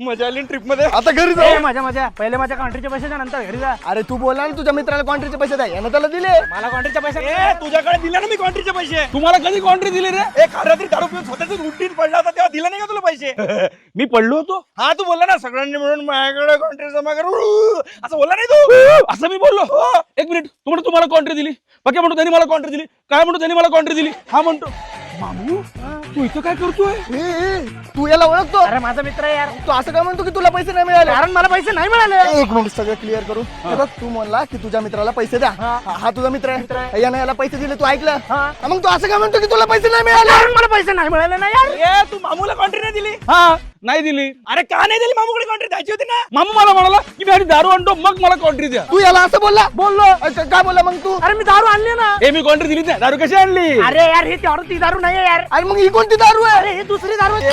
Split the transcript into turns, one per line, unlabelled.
मजा आली ट्रिप मध्ये.
आता घरी
ए,
जाऊ.
मजा मजा पहिले माझ्या कॉन्ट्रीचे पैसे द्या नंतर घरी जा.
अरे तू बोला ना तुझ्या मित्राला कॉन्ट्रीचे पैसे द्या, यानं त्याला दिले.
मला कॉन्ट्रीचे पैसे
ए, तुझ्याकडे दिले ना मी कॉन्ट्रीचे पैसे.
तुम्हाला कधी कॉन्ट्री दिली रे?
एक रात्री दारू पिऊन स्वतःच उलटीत पडला होता तेव्हा दिला नाही का तुला पैसे?
मी पडलो होतो
हा तू बोलला ना सगळ्यांनी मिळून माझ्याकडे कॉन्ट्री जमा करू असं बोलला नाही तू?
असं मी बोललो. एक मिनिट, तुम्हाला कॉन्ट्री दिली, बाकी म्हणतो त्यांनी मला कॉन्ट्री दिली, काय म्हणतो त्यांनी मला कॉन्ट्री दिली. हा म्हणतो मामू तू इथं काय करतोय?
तू याला ओळखतो?
अरे माझा मित्र आहे यार.
तू असं काय म्हणतो की तुला पैसे नाही मिळाले?
कारण मला पैसे नाही मिळाले.
एक मिनिट सगळं क्लिअर करू. हे बघ, तू म्हणला की तुझ्या मित्राला पैसे द्या. हा तुझा मित्र आहे, यानं याला पैसे दिले, तू ऐकलं? मग तू असं काय म्हणतो की तुला पैसे नाही मिळाले?
कारण मला पैसे नाही मिळाले ना यार.
ए, तू मामूला कॉन्ट्री नाही दिली?
हा नाही दिली.
अरे का नाही दिली? मामूकडे कॉन्ट्री द्यायची होती ना.
मामू मला म्हणाला की मी आधी दारू आणतो मग मला कॉन्ट्री द्या.
तू याला असं बोललो? काय बोलला मग तू?
अरे मी दारू आणली ना.
हे मी कॉन्ट्री दिली नाही, दारू कशी आणली?
अरे यार ही ती दारू नाही यार.
अरे मग ही कोणती दारू आहे?
अरे ही दुसरी दारू आहे.